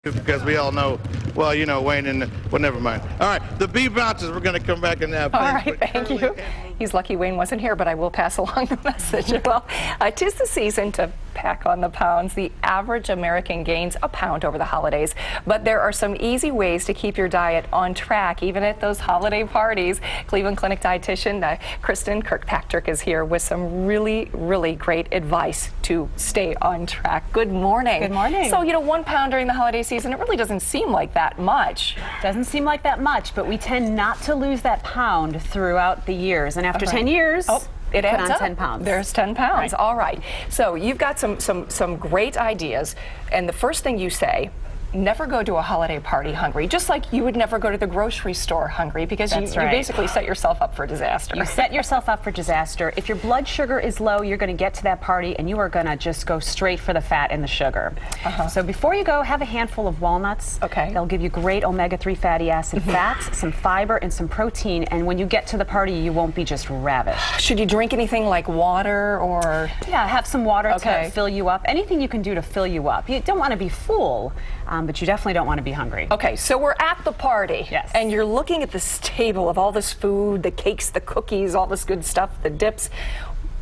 Because we all know, well, you know, Wayne and, well, never mind. All right, the bee bouncers, we're going to come back and have All right, thank you. He's lucky Wayne wasn't here, but I will pass along the message. Well, 'tis the season to pack on the pounds. The average American gains a pound over the holidays, but there are some easy ways to keep your diet on track, even at those holiday parties. Cleveland Clinic dietitian Kristin Kirkpatrick is here with some really great advice to stay on track. Good morning. Good morning. So, you know, 1 pound during the holiday season, it really doesn't seem like that much. Doesn't seem like that much, but we tend not to lose that pound throughout the years. And after 10 years, it put adds on up. 10 pounds. There's 10 pounds. Right. All right. So you've got some great ideas. And the first thing you say, never go to a holiday party hungry, just like you would never go to the grocery store hungry, because you basically set yourself up for disaster. You set yourself up for disaster. If your blood sugar is low, you're going to get to that party and you are going to just go straight for the fat and the sugar. So before you go, have a handful of walnuts. Okay. They'll give you great omega-3 fatty acid fats, some fiber, and some protein. And when you get to the party, you won't be just ravished. Should you drink anything like water or? Yeah, have some water to fill you up. Anything you can do to fill you up. You don't want to be full, but you definitely don't want to be hungry. Okay, so we're at the party. Yes. And you're looking at this table of all this food, the cakes, the cookies, all this good stuff, the dips.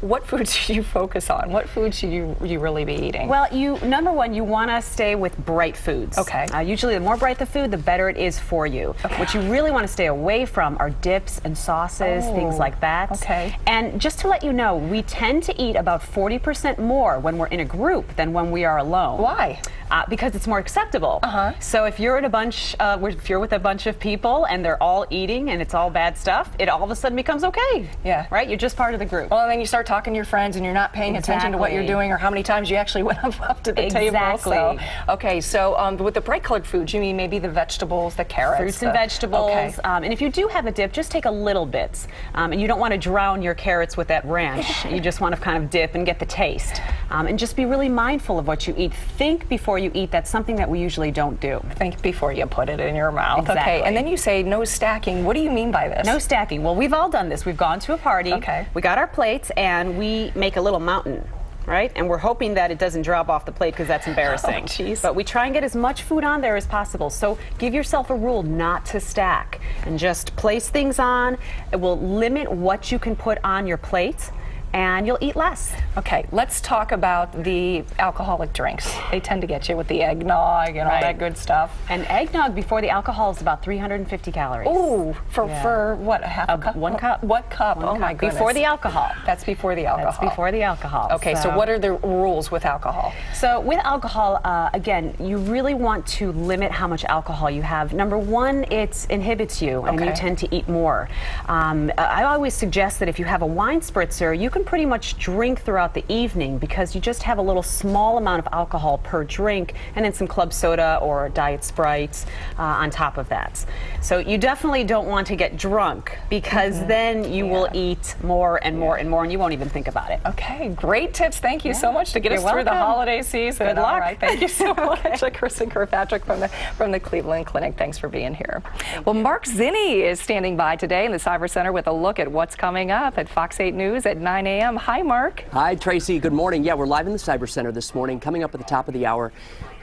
What food should you focus on? What food should you really be eating? Well, number one, you want to stay with bright foods. Okay. Usually the more bright the food, the better it is for you. Okay. What you really want to stay away from are dips and sauces, things like that. Okay. And just to let you know, we tend to eat about 40% more when we're in a group than when we are alone. Why? Because it's more acceptable. So if you're if you're with a bunch of people and they're all eating and it's all bad stuff, it all of a sudden becomes okay. Yeah. Right? You're just part of the group. Well, then you start talking to your friends and you're not paying attention to what you're doing or how many times you actually went up to the table. So, okay, so with the bright colored foods, you mean maybe the vegetables, the carrots? Fruits and vegetables. Okay. And if you do have a dip, just take a little bit. And you don't want to drown your carrots with that ranch. You just want to kind of dip and get the taste. And just be really mindful of what you eat. Think before you eat. That's something that we usually don't do. Think before you put it in your mouth. Exactly. Okay, and then you say no stacking. What do you mean by this? No stacking. Well, we've all done this. We've gone to a party. Okay. We got our plates and we make a little mountain. Right? And we're hoping that it doesn't drop off the plate because that's embarrassing. But we try and get as much food on there as possible. So give yourself a rule not to stack and just place things on. It will limit what you can put on your plate and you'll eat less. Okay, let's talk about the alcoholic drinks. They tend to get you with the eggnog and all that good stuff. And eggnog before the alcohol is about 350 calories. Ooh, for what, a half a cup? 1 cup. What cup? Oh my goodness. Before the alcohol. That's before the alcohol. That's before the alcohol. Okay, so what are the rules with alcohol? So with alcohol, again, you really want to limit how much alcohol you have. Number one, it inhibits you and you tend to eat more. I always suggest that if you have a wine spritzer, you can pretty much drink throughout the evening because you just have a little small amount of alcohol per drink and then some club soda or Diet Sprite on top of that. So you definitely don't want to get drunk because then you will eat more and more and more and you won't even think about it. Okay, great tips. Thank you so much to get us through the holiday season. Good luck. All right, thank you so much. Kristin Kirkpatrick from the Cleveland Clinic. Thanks for being here. Well, Mark Zinni is standing by today in the Cyber Center with a look at what's coming up at Fox 8 News at 9 a.m. Hi, Mark. Hi, Tracy. Good morning. Yeah, we're live in the Cyber Center this morning. Coming up at the top of the hour,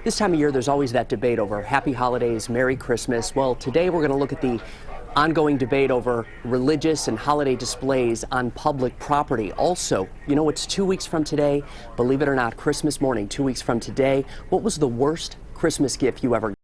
this time of year, there's always that debate over Happy Holidays, Merry Christmas. Well, today we're going to look at the ongoing debate over religious and holiday displays on public property. Also, you know, it's 2 weeks from today. Believe it or not, Christmas morning, 2 weeks from today. What was the worst Christmas gift you ever got?